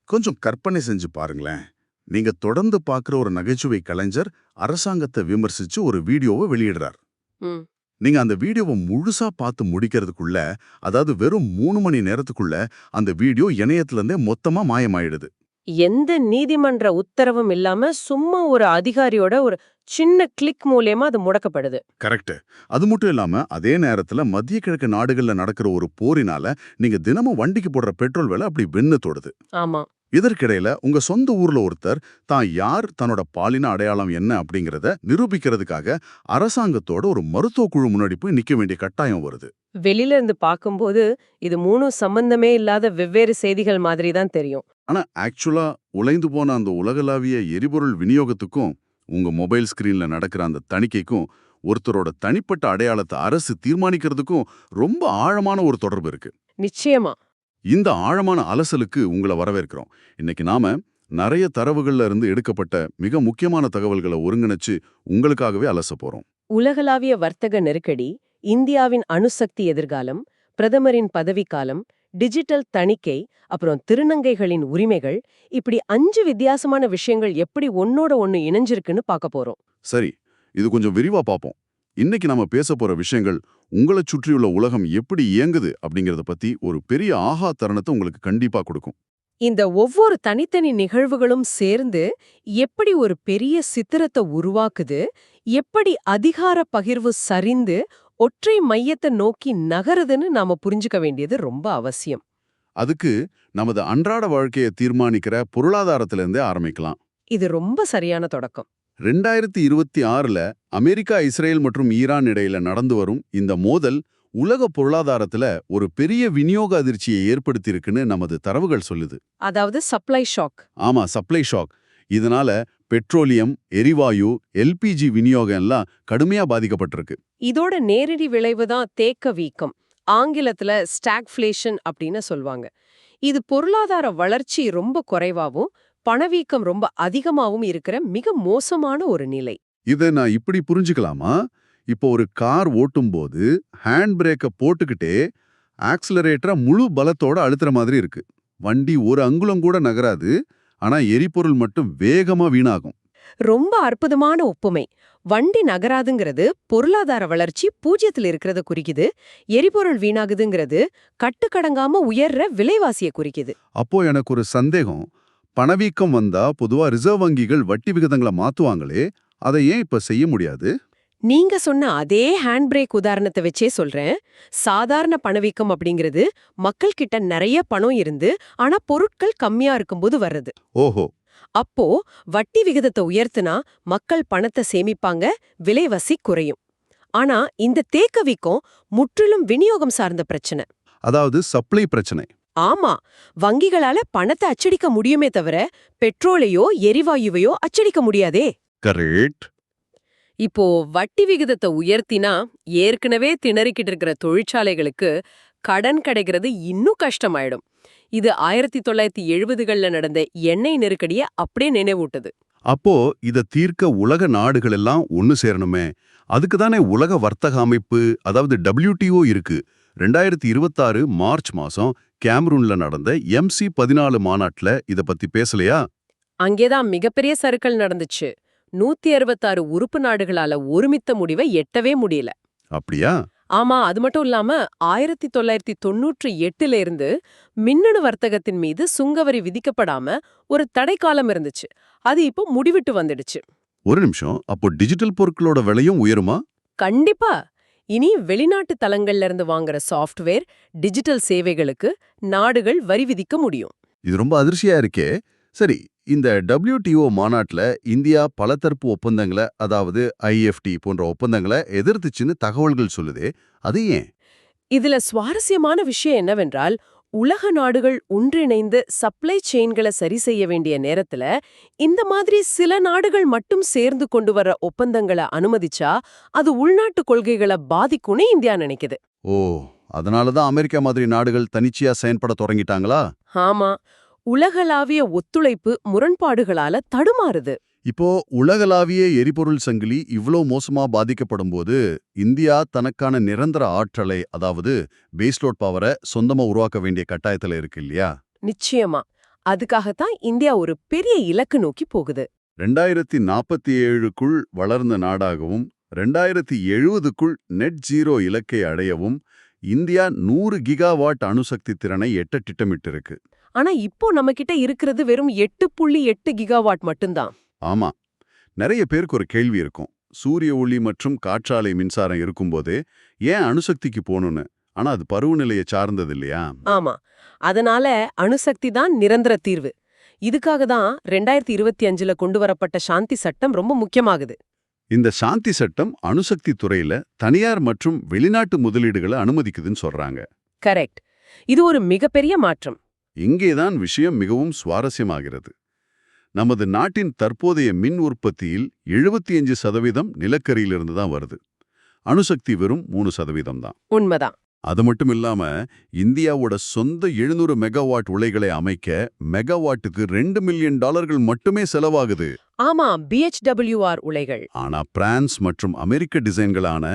கொஞ்சம் கற்பனை செஞ்சு பாருங்களேன். நீங்க தொடர்ந்து பார்க்குற ஒரு நகைச்சுவை கலைஞர் அரசாங்கத்தை விமர்சிச்சு ஒரு வீடியோவை வெளியிடுறார். ம். நீங்க அந்த வீடியோவை முழுசா பார்த்து முடிக்கிறதுக்குள்ள, அதாவது வெறும் 3 மணி நேரத்துக்குள்ள அந்த வீடியோ இணையத்துல இருந்தே மொத்தமா மாயமாயிடுது. எந்த நீதிமன்ற உத்தரவும் இல்லாம சும்மா ஒரு அதிகாரியோட ஒரு சின்ன கிளிக் மூலியமா அது முடக்கப்படுது. கரெக்ட். அது மட்டும் இல்லாம அதே நேரத்துல மத்திய கிழக்கு நாடுகள்ல நடக்கிற ஒரு போரினால நீங்க தினமும் வண்டிக்கு போடுற பெட்ரோல் விலை அப்படி வென்னு தொடுது. ஆமா. இதற்கிடையில உங்க சொந்த ஊர்ல ஒருத்தர் தான் யார், தன்னோட பாலின அடையாளம் என்ன அப்படிங்கறத நிரூபிக்கிறதுக்காக அரசாங்கத்தோட ஒரு மருத்துவ குழு முன்னாடி போய் நிக்க வேண்டிய கட்டாயம் வருது. வெளியில இருந்து பார்க்கும்போது இது மூணும் சம்பந்தமே இல்லாத வெவ்வேறு செய்திகள் மாதிரி தான் தெரியும். ஆனா ஆக்சுவலா உலைந்து போன அந்த உலகளாவிய எரிபொருள் விநியோகத்துக்கும் உங்க மொபைல் ஸ்கிரீன்ல நடக்கிற அந்த தணிக்கைக்கும் ஒருத்தரோட தனிப்பட்ட அடையாளத்தை அரசு தீர்மானிக்கிறதுக்கும் ரொம்ப ஆழமான ஒரு தொடர்பு இருக்கு. நிச்சயமா. இந்த ஆழமான அலசலுக்கு உங்களை வரவேற்கிறோம். இன்னைக்கு நாம நிறைய தரவுகள்ல இருந்து எடுக்கப்பட்ட மிக முக்கியமான தகவல்களை ஒருங்கிணைச்சு உங்களுக்காகவே அலச போறோம். உலகளாவிய வர்த்தக நெருக்கடி, இந்தியாவின் அணுசக்தி எதிர்காலம், பிரதமரின் பதவிக்காலம், டிஜிட்டல் தணிக்கை, அப்புறம் திருநங்கைகளின் உரிமைகள், இப்படி 5 வித்தியாசமான விஷயங்கள் எப்படி ஒன்னோட ஒன்னு இணைஞ்சிருக்குன்னு பார்க்க போறோம். சரி, இது கொஞ்சம் விரிவா பார்ப்போம். இன்னைக்கு நாம பேச போற விஷயங்கள் உங்களை சுற்றியுள்ள உலகம் எப்படி இயங்குது அப்படிங்கறத பத்தி ஒரு பெரிய ஆஹா தருணத்தை உங்களுக்கு கண்டிப்பா கொடுக்கும். இந்த ஒவ்வொரு தனித்தனி நிகழ்வுகளும் சேர்ந்து எப்படி ஒரு பெரிய சித்திரத்தை உருவாக்குது, எப்படி அதிகார பகிர்வு சரிந்து ஒற்றை மையத்தை நோக்கி நகருதுன்னு நாம புரிஞ்சுக்க வேண்டியது ரொம்ப அவசியம். அதுக்கு நமது அன்றாட வாழ்க்கையை தீர்மானிக்கிற பொருளாதாரத்திலிருந்தே ஆரம்பிக்கலாம். இது ரொம்ப சரியான தொடக்கம். 2026ல அமெரிக்கா, இஸ்ரேல் மற்றும் ஈரான் இடையில நடந்து வரும் இந்த மோதல் உலக பொருளாதாரத்துல ஒரு பெரிய விநியோக அதிர்ச்சியை ஏற்படுத்தியிருக்குன்னு நமது தரவுகள் சொல்லுது. அதாவது சப்ளை ஷாக். ஆமா, சப்ளை ஷாக். இதனால பெட்ரோலியம், எரிவாயு, எல்பிஜி விநியோகம் எல்லாம் கடுமையா பாதிக்கப்பட்டிருக்கு. இதோட நேரடி விளைவு தான் தேக்க வீக்கம். ஆங்கிலத்துல ஸ்டாக்ஃப்ளேஷன் அப்படின்னு சொல்வாங்க. இது பொருளாதார வளர்ச்சி ரொம்ப குறைவாவும் பணவீக்கம் ரொம்ப அதிகமாவும் இருக்கிற மிக மோசமான ஒரு நிலை. இதை நான் இப்படி புரிஞ்சுக்கலாமா? இப்போ ஒரு கார் ஓட்டும்போது ஹேண்ட் பிரேக்கை போட்டுக்கிட்டே ஆக்சிலரேட்டரை முழு பலத்தோட அழுத்துற மாதிரி இருக்கு. வண்டி ஒரு அங்குலம் கூட நகராது, ஆனா எரிபொருள் மட்டும் வேகமா வீணாகும். ரொம்ப அற்புதமான ஒப்புமை. வண்டி நகராதுங்கிறது பொருளாதார வளர்ச்சி 0ல் இருக்கிறத குறிக்குது. எரிபொருள் வீணாகுதுங்கிறது கட்டுக்கடங்காம உயர்ற விலைவாசியை குறிக்குது. அப்போ எனக்கு ஒரு சந்தேகம். பணவீக்கம் வந்தா பொதுவா ரிசர்வ் வங்கிகள் வட்டி விகிதங்களை மாத்துவாங்களே, அதை ஏன் இப்ப செய்ய முடியாது? நீங்க சொன்ன அதே ஹேண்ட் பிரேக் உதாரணத்தை வச்சே சொல்றேன். சாதாரண பணவீக்கம் அப்படிங்கிறது மக்கள் கிட்ட நிறைய பணம் இருந்து ஆனா பொருட்கள் கம்மியா இருக்கும்போது வர்றது. ஓஹோ. அப்போ வட்டி விகிதத்தை உயர்த்தினா மக்கள் பணத்தை சேமிப்பாங்க, விலைவாசி குறையும். ஆனா இந்த தேக்க வீக்கம் முற்றிலும் விநியோகம் சார்ந்த பிரச்சனை. அதாவது சப்ளை பிரச்சனை. ஆமா, வங்கிகளால பணத்தை அச்சடிக்க முடியுமே தவிர பெட்ரோலையோ எரிவாயுவையோ அச்சடிக்க முடியாதே. கரெக்ட். இப்போ வட்டி விகிதத்தை உயர்த்தினா ஏற்கனவே திணறிக்கிட்டு இருக்கிற தொழிற்சாலைகளுக்கு கடன் கிடைக்கிறது இன்னும் கஷ்டமாயிடும். இது 1970கள்ல நடந்த எண்ணெய் நெருக்கடியை அப்படியே நினைவூட்டுது. அப்போ இத தீர்க்க உலக நாடுகள் எல்லாம் ஒன்னு சேரணுமே. அதுக்கு தானே உலக வர்த்தக அமைப்பு, அதாவது WTO இருக்கு. 2026 மார்ச் மாசம் கேமரூன்ல நடந்த MC14 மாநாட்டுல இத பத்தி பேசலையா? அங்கேதான் மிகப்பெரிய சறுக்கல் நடந்துச்சு. 166 உறுப்பு நாடுகளால ஒருமித்த முடிவை எட்டவே முடியல. அப்படியா? ஆமா, அது மட்டும் இல்லாம 1998ல இருந்து மின்னணு வர்த்தகத்தின் மீது சுங்கவரி விதிக்கப்படாம ஒரு தடைக்காலம் இருந்துச்சு. அது இப்போ முடிவிட்டு வந்துடுச்சு. ஒரு நிமிஷம், அப்போ டிஜிட்டல் பொருட்களோட விலையும் உயருமா? கண்டிப்பா. இனி வெளிநாட்டு தளங்கள்ல இருந்து வாங்குற சாஃப்ட்வேர், டிஜிட்டல் சேவைகளுக்கு நாடுகள் வரி விதிக்க முடியும். இது ரொம்ப அதிர்ச்சியா இருக்கே. சரி, இந்த WTO மாநாட்டுல இந்தியா பலதரப்பு ஒப்பந்தங்களை, அதாவது IFT போன்ற ஒப்பந்தங்களை எதிர்த்துச்சுன்னு தகவல்கள் சொல்லுதே, அது ஏன்? இதுல சுவாரஸ்யமான விஷயம் என்னவென்றால், உலக நாடுகள் ஒன்றிணைந்து சப்ளை செயின்களை சரி செய்ய வேண்டிய நேரத்துல இந்த மாதிரி சில நாடுகள் மட்டும் சேர்ந்து கொண்டு வர ஒப்பந்தங்களை அனுமதிச்சா அது உள்நாட்டு கொள்கைகளை பாதிக்கும்னு இந்தியா நினைக்குது. ஓ, அதனாலதான் அமெரிக்கா மாதிரி நாடுகள் தனிச்சையா செயல்பட தொடங்கிட்டாங்களா? ஆமா, உலகளாவிய ஒத்துழைப்பு முரண்பாடுகளால தடுமாறுது. இப்போ உலகளாவிய எரிபொருள் சங்கிலி இவ்ளோ மோசமா பாதிக்கப்படும் போது இந்தியா தனக்கான நிரந்தர ஆற்றலை, அதாவது பேஸ்லோட் பவரை சொந்தமா உருவாக்க வேண்டிய கட்டாயத்துல இருக்கு இல்லையா? நிச்சயமா. அதுக்காகத்தான் இந்தியா ஒரு பெரிய இலக்கு நோக்கி போகுது. 2047க்குள் வளர்ந்த நாடாகவும் 2070க்குள் நெட் ஜீரோ இலக்கை அடையவும் இந்தியா 100 கிகாவாட் அணுசக்தி திறனை எட்ட திட்டமிட்டிருக்கு. ஆனா இப்போ நம்ம கிட்ட இருக்கிறது வெறும் 8.8 கிகாவாட் மட்டும்தான். ஆமா, நிறைய பேருக்கு ஒரு கேள்வி இருக்கும். சூரிய ஒளி மற்றும் காற்றாலை மின்சாரம் இருக்கும்போதே ஏன் அணுசக்திக்கு போகணும்னு. ஆனா அது பருவநிலையை சார்ந்தது இல்லையா? ஆமா, அதனால அணுசக்தி தான் நிரந்தர தீர்வு. இதுக்காக தான் 2025ல கொண்டு வரப்பட்ட சாந்தி சட்டம் ரொம்ப முக்கியமாகுது. இந்த சாந்தி சட்டம் அணுசக்தி துறையில தனியார் மற்றும் வெளிநாட்டு முதலீடுகளை அனுமதிக்குதுன்னு சொல்றாங்க. கரெக்ட். இது ஒரு மிகப்பெரிய மாற்றம். இங்கேதான் விஷயம் மிகவும் சுவாரஸ்யமாகிறது. நமது நாட்டின் தற்போதைய மின் உற்பத்தியில் 75% நிலக்கரியிலிருந்து தான் வருது. அணுசக்தி வெறும் 3% தான். உண்மைதான். அது மட்டும் இல்லாம இந்தியாவோட சொந்த 700 மெகாவாட் உலைகளை அமைக்க மெகாவாட்டுக்கு $2 மில்லியன் மட்டுமே செலவாகுது. ஆமா, BHWR உலைகள். ஆனா பிரான்ஸ் மற்றும் அமெரிக்க டிசைன்களான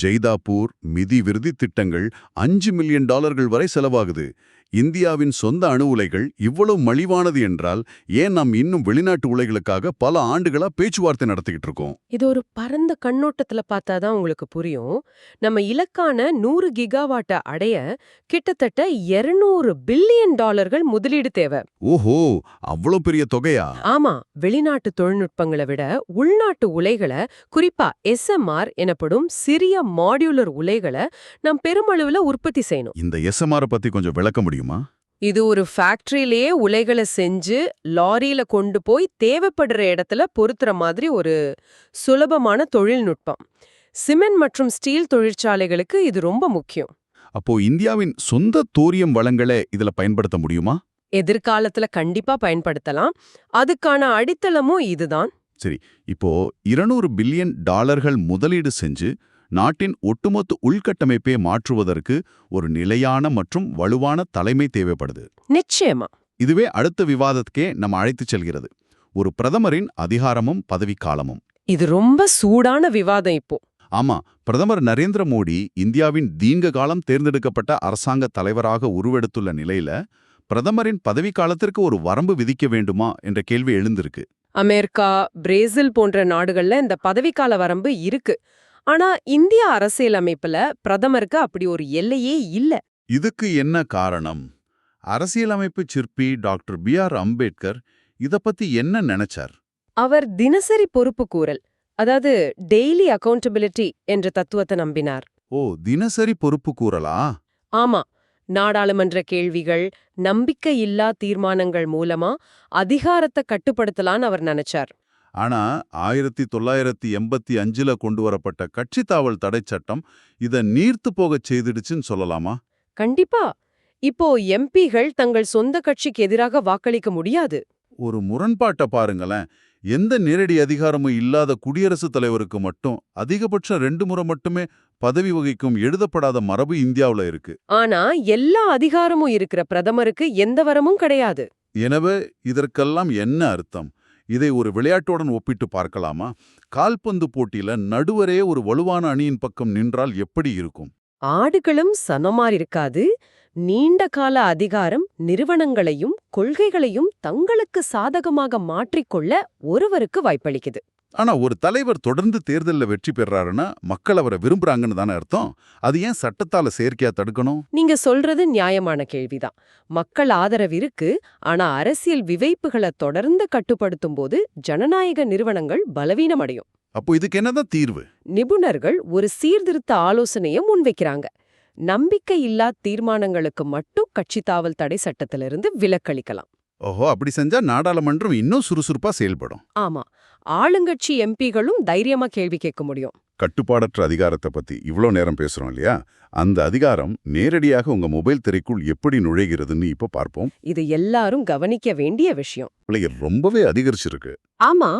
ஜெய்தாப்பூர், மிதி விருதி திட்டங்கள் $5 மில்லியன் வரை செலவாகுது. இந்தியாவின் சொந்த அணு உலைகள் இவ்வளவு மலிவானது என்றால் ஏன் நாம் இன்னும் வெளிநாட்டு உலைகளுக்காக பல ஆண்டுகளா பேச்சுவார்த்தை நடத்திக்கிட்டு இருக்கோம்? இது ஒரு பரந்த கண்ணோட்டத்துல பார்த்தாதான் உங்களுக்கு புரியும். நம்ம இலக்கான 100 கிகாவாட்ட அடைய கிட்டத்தட்ட $200 பில்லியன் முதலீடு தேவை. ஓஹோ, அவ்வளவு பெரிய தொகையா? ஆமா, வெளிநாட்டு தொழில்நுட்பங்களை விட உள்நாட்டு உலைகளை, குறிப்பா SMR எனப்படும் சிறிய மாடியுலர் உலைகளை நாம் பெருமளவுல உற்பத்தி செய்யணும். இந்த SMR பத்தி கொஞ்சம் விளக்க முடியுமா? இது ஒரு ஃபேக்டரியிலேயே உலைகளை செஞ்சு லாரியில கொண்டு போய் தேவைப்படுற இடத்துல பொருத்துற மாதிரி ஒரு சுலபமான தொழில்நுட்பம். சிமெண்ட் மற்றும் ஸ்டீல் தொழிற்சாலைகளுக்கு இது ரொம்ப முக்கியம். அப்போ இந்தியாவின் சொந்த தோரியம் வளங்களை இதுல பயன்படுத்த முடியுமா? எதிர்காலத்துல கண்டிப்பா பயன்படுத்தலாம். அதுக்கான அடித்தளமும் இதுதான். சரி, இப்போ $200 பில்லியன் முதலீடு செஞ்சு நாட்டின் ஒட்டுமொத்த உள்கட்டமைப்பை மாற்றுவதற்கு ஒரு நிலையான மற்றும் வலுவான தலைமை தேவைப்படுது. நிச்சயமா. இதுவே அடுத்த விவாதத்துக்கே நம்ம அழைத்துச் செல்கிறது. ஒரு பிரதமரின் அதிகாரமும் பதவிக்காலமும். இது ரொம்ப சூடான விவாதம் இப்போ. ஆமா, பிரதமர் நரேந்திர மோடி இந்தியாவின் தீர்க்க காலம் தேர்ந்தெடுக்கப்பட்ட அரசாங்க தலைவராக உருவெடுத்துள்ள நிலையில பிரதமரின் பதவிக்காலத்திற்கு ஒரு வரம்பு விதிக்க வேண்டுமா என்ற கேள்வி எழுந்திருக்கு. அமெரிக்கா, பிரேசில் போன்ற நாடுகள்ல இந்த பதவிக்கால வரம்பு இருக்கு. ஆனா இந்திய அரசியலமைப்புல பிரதமருக்கு அப்படி ஒரு எல்லையே இல்ல. இதுக்கு என்ன காரணம்? அரசியலமைப்பு சிற்பி டாக்டர் B.R. அம்பேத்கர் இத பத்தி என்ன நினைச்சார்? அவர் தினசரி பொறுப்புக்கூறல், அதாவது டெய்லி அக்கவுண்டபிலிட்டி என்ற தத்துவத்தை நம்பினார். ஓ, தினசரி பொறுப்பு கூறலா? ஆமா, நாடாளுமன்ற கேள்விகள், நம்பிக்கையில்லா தீர்மானங்கள் மூலமா அதிகாரத்தை கட்டுப்படுத்தலான்னு அவர் நினைச்சார். ஆனா 1985ல கொண்டு வரப்பட்ட கட்சித்தாவல் தடை சட்டம் இத நீர்த்து போகச் செய்திடுச்சுன்னு சொல்லலாமா? கண்டிப்பா. இப்போ எம்பிகள் தங்கள் சொந்த கட்சிக்கு எதிராக வாக்களிக்க முடியாது. ஒரு முரண்பாட்டை பாருங்களேன். எந்த நேரடி அதிகாரமும் இல்லாத குடியரசுத் தலைவருக்கு மட்டும் அதிகபட்சம் 2 முறை மட்டுமே பதவி வகிக்கும் எழுதப்படாத மரபு இந்தியாவுல இருக்கு. ஆனா எல்லா அதிகாரமும் இருக்கிற பிரதமருக்கு எந்த வரமும் கிடையாது. எனவே இதற்கெல்லாம் என்ன அர்த்தம்? இதை ஒரு விளையாட்டுடன் ஒப்பிட்டு பார்க்கலாமா? கால்பந்து போட்டியில நடுவரே ஒரு வலுவான அணியின் பக்கம் நின்றால் எப்படி இருக்கும்? ஆடுகளும் சனமார் இருக்காது. நீண்ட கால அதிகாரம் நிறுவனங்களையும் கொள்கைகளையும் தங்களுக்கு சாதகமாக மாற்றிக்கொள்ள ஒருவருக்கு வாய்ப்பளிக்குது. ஆனா ஒரு தலைவர் தொடர்ந்து தேர்தல்ல வெற்றி பெறாருன்னா மக்கள் அவரை விரும்புறாங்கன்னு தானே அர்த்தம். அது ஏன் சட்டத்தால செயற்கையா தடுக்கணும்? நீங்க சொல்றது நியாயமான கேள்விதான். மக்கள் ஆதரவு இருக்கு. ஆனா அரசியல் விவைப்புகளை தொடர்ந்து கட்டுப்படுத்தும் போது ஜனநாயக நிறுவனங்கள் பலவீனமடையும். அப்போ இதுக்கு என்னதான் தீர்வு? நிபுணர்கள் ஒரு சீர்திருத்த ஆலோசனையை முன்வைக்கிறாங்க. நம்பிக்கையில்லா தீர்மானங்களுக்கு மட்டும் கட்சித்தாவல் தடை சட்டத்திலிருந்து விலக்களிக்கலாம். ஓஹோ, அப்படி செஞ்சா நாடாளுமன்றம் இன்னும் சுறுசுறுப்பா செயல்படும். ஆமா, ஆளுங்கட்சி எம்பிகளும் தைரியமா கேள்வி கேட்க முடியும். கட்டுப்பாடற்ற அதிகாரத்தை பத்தி இவ்ளோ நேரம் பேசுறோம் இல்லையா? அந்த அதிகாரம் நேரடியாக உங்க மொபைல் திரைக்குள் எப்படி நுழைகிறதுன்னு இப்ப பார்ப்போம். இது எல்லாரும் கவனிக்க வேண்டிய விஷயம். ரொம்பவே அதிகரிச்சிருக்கு. ஆமா,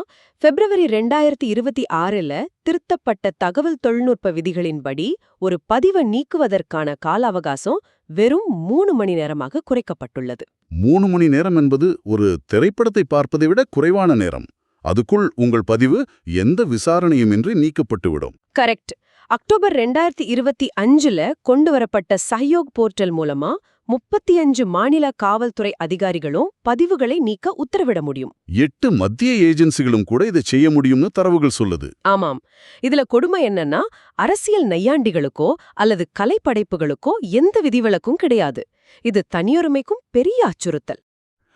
பிப்ரவரி 2026ல திருத்தப்பட்ட தகவல் தொழில்நுட்ப விதிகளின்படி ஒரு பதிவை நீக்குவதற்கான கால அவகாசம் வெறும் 3 மணி நேரமாக குறைக்கப்பட்டுள்ளது. 3 மணி நேரம் என்பது ஒரு திரைப்படத்தை பார்ப்பதை விட குறைவான நேரம். அதுக்குள் உங்கள் பதிவு எந்த விசாரணையுமின்றி நீக்கப்பட்டுவிடும். கரெக்ட். அக்டோபர் 2025ல கொண்டு வரப்பட்ட சஹயோக் போர்ட்டல் மூலமா 35 மாநில காவல்துறை அதிகாரிகளும் பதிவுகளை நீக்க உத்தரவிட முடியும். 8 மத்திய ஏஜென்சிகளும் கூட இதை செய்ய முடியும்னு தரவுகள் சொல்லுது. ஆமாம். இதுல கொடுமை என்னன்னா, அரசியல் நையாண்டிகளுக்கோ அல்லது கலைப்படைப்புகளுக்கோ எந்த விதிவிலக்கும் கிடையாது. இது தனியுரிமைக்கும் பெரிய அச்சுறுத்தல்.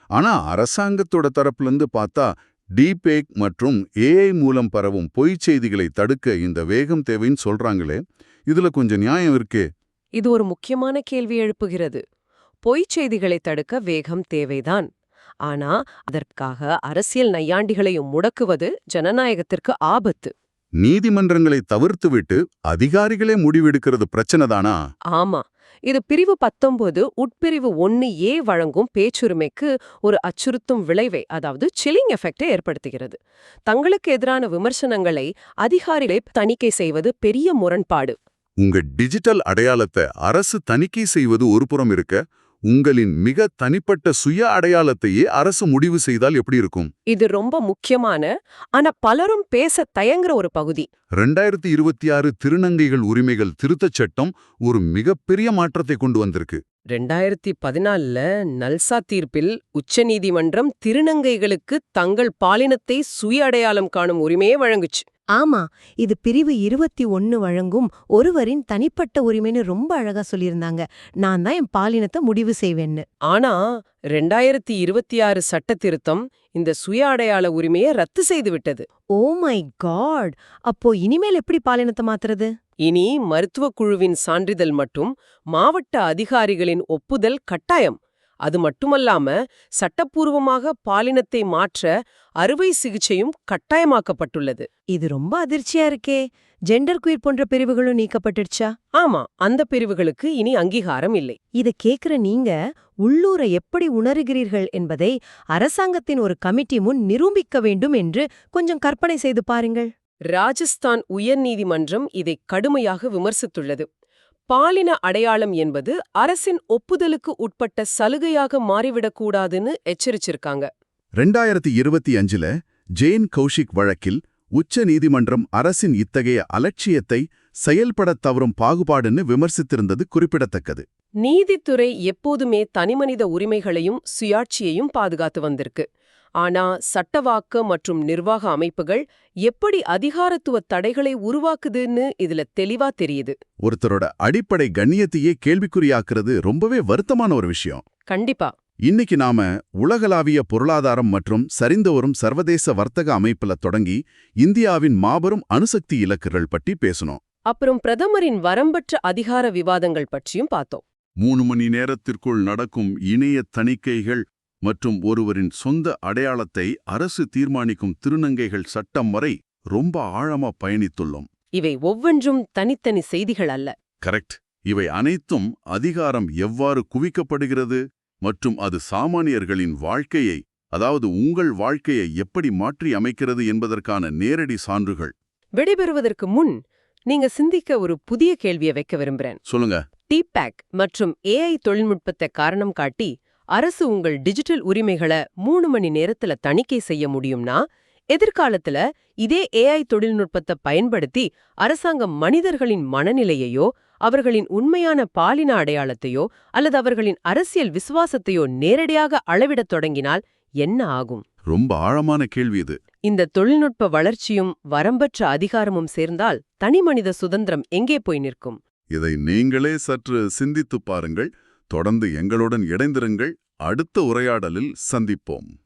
ஆனா அரசாங்கத்தோட தரப்புலேருந்து பார்த்தா டீபேக் மற்றும் ஏஐ மூலம் பரவும் பொய்ச் செய்திகளை தடுக்க இந்த வேகம் தேவைன்னு சொல்றாங்களே, இதுல கொஞ்சம் நியாயம் இருக்கே. இது ஒரு முக்கியமான கேள்வி எழுப்புகிறது. பொய்ச் செய்திகளை தடுக்க வேகம் தேவைதான். ஆனா அதற்காக அரசியல் நையாண்டிகளையும் முடக்குவது ஜனநாயகத்திற்கு ஆபத்து. நீதிமன்றங்களை தவிர்த்துவிட்டு அதிகாரிகளே முடிவெடுக்கிறது பிரச்சனைதானா? ஆமா. இது பிரிவு 19 உட்பிரிவு 1A வழங்கும் பேச்சுரிமைக்கு ஒரு அச்சுறுத்தும் விளைவை, அதாவது சில்லிங் எஃபெக்டை ஏற்படுத்துகிறது. தங்களுக்கு எதிரான விமர்சனங்களை அதிகாரிகளை தணிக்கை செய்வது பெரிய முரண்பாடு. உங்க டிஜிட்டல் அடையாளத்தை அரசு தணிக்கை செய்வது ஒருபுறம் இருக்க, உங்களின் மிக தனிப்பட்ட சுய அடையாளத்தையே அரசு முடிவு செய்தால் எப்படி இருக்கும்? இது ரொம்ப முக்கியமான, ஆனா பலரும் பேச தயங்குற ஒரு பகுதி. 2026 திருநங்கைகள் உரிமைகள் திருத்தச் சட்டம் ஒரு மிகப்பெரிய மாற்றத்தை கொண்டு வந்திருக்கு. 2014 நல்சா தீர்ப்பில் உச்சநீதிமன்றம் திருநங்கைகளுக்கு தங்கள் பாலினத்தை சுய அடையாளம் காணும் உரிமையை வழங்குச்சு. ஆமா, இது பிரிவு 21 வழங்கும் ஒருவரின் தனிப்பட்ட உரிமைன்னு ரொம்ப அழகா சொல்லியிருந்தாங்க. நான் தான் என் பாலினத்தை முடிவு செய்வேன்னு. ஆனா 2026 சட்ட திருத்தம் இந்த சுய அடையாள உரிமையை ரத்து செய்து விட்டது. Oh my god! அப்போ இனிமேல் எப்படி பாலினத்தை மாத்துறது? இனி மருத்துவக் குழுவின் சான்றிதழ் மற்றும் மாவட்ட அதிகாரிகளின் ஒப்புதல் கட்டாயம். அது மட்டுமல்லாம சட்டப்பூர்வமாக பாலினத்தை மாற்ற அறுவை சிகிச்சையும் கட்டாயமாக்கப்பட்டுள்ளது. இது ரொம்ப அதிர்ச்சியா இருக்கே. ஜெண்டர் குயர் போன்ற பிரிவுகளும் நீக்கப்பட்டுடுச்சா? ஆமா, அந்த பிரிவுகளுக்கு இனி அங்கீகாரம் இல்லை. இத கேக்குற நீங்க உள்ளூரை எப்படி உணர்கிறீர்கள் என்பதை அரசாங்கத்தின் ஒரு கமிட்டி முன் நிரூபிக்க வேண்டும் என்று கொஞ்சம் கற்பனை செய்து பாருங்கள். ராஜஸ்தான் உயர்நீதிமன்றம் இதை கடுமையாக விமர்சித்துள்ளது. பாலின அடையாளம் என்பது அரசின் ஒப்புதலுக்கு உட்பட்ட சலுகையாக மாறிவிடக்கூடாதுன்னு எச்சரிச்சிருக்காங்க. 2025ல ஜெயின் கௌஷிக் வழக்கில் உச்ச நீதிமன்றம் அரசின் இத்தகைய அலட்சியத்தை செயல்படத் தவறும் பாகுபாடுன்னு விமர்சித்திருந்தது குறிப்பிடத்தக்கது. நீதித்துறை எப்போதுமே தனிமனித உரிமைகளையும் சுயாட்சியையும் பாதுகாத்து வந்திருக்கு. ஆனா சட்டவாக்க மற்றும் நிர்வாக அமைப்புகள் எப்படி அதிகாரத்துவ தடைகளை உருவாக்குதுன்னு இதுல தெளிவா தெரியுது. ஒருத்தரோட அடிப்படை கண்ணியத்தையே கேள்விக்குறியாக்குறது ரொம்பவே வருத்தமான ஒரு விஷயம். கண்டிப்பா. இன்னைக்கு நாம உலகளாவிய பொருளாதாரம் மற்றும் சரிந்துவரும் சர்வதேச வர்த்தக அமைப்புல தொடங்கி இந்தியாவின் மாபெரும் அணுசக்தி இலக்குகள் பற்றி பேசணும். அப்புறம் பிரதமரின் வரம்பற்ற அதிகார விவாதங்கள் பற்றியும் பார்த்தோம். 3 மணி நேரத்திற்குள் நடக்கும் இணைய தணிக்கைகள் மற்றும் ஒருவரின் சொந்த அடையாளத்தை அரசு தீர்மானிக்கும் திருநங்கைகள் சட்டம் வரை ரொம்ப ஆழமா பயணித்துள்ளோம். இவை ஒவ்வொன்றும் தனித்தனி செய்திகள் அல்ல. கரெக்ட். இவை அனைத்தும் அதிகாரம் எவ்வாறு குவிக்கப்படுகிறது மற்றும் அது சாமானியர்களின் வாழ்க்கையை, அதாவது உங்கள் வாழ்க்கையை எப்படி மாற்றி அமைக்கிறது என்பதற்கான நேரடி சான்றுகள். விடைபெறுவதற்கு முன் நீங்க சிந்திக்க ஒரு புதிய கேள்வியை வைக்க விரும்புறேன். சொல்லுங்க. டீபேக் மற்றும் ஏஐ தொழில்நுட்பத்தை காரணம் காட்டி அரசு உங்கள் டிஜிட்டல் உரிமைகளை 3 மணி நேரத்துல தணிக்கை செய்ய முடியும்னா, எதிர்காலத்துல இதே ஏஐ தொழில்நுட்பத்தை பயன்படுத்தி அரசாங்கம் மனிதர்களின் மனநிலையையோ, அவர்களின் உண்மையான பாலின அடையாளத்தையோ அல்லது அவர்களின் அரசியல் விசுவாசத்தையோ நேரடியாக அளவிடத் தொடங்கினால் என்ன ஆகும்? ரொம்ப ஆழமான கேள்வி இது. இந்த தொழில்நுட்ப வளர்ச்சியும் வரம்பற்ற அதிகாரமும் சேர்ந்தால் தனிமனித சுதந்திரம் எங்கே போய் நிற்கும்? இதை நீங்களே சற்று சிந்தித்துப் பாருங்கள். தொடர்ந்து எங்களுடன் இணைந்திருங்கள். அடுத்த உரையாடலில் சந்திப்போம்.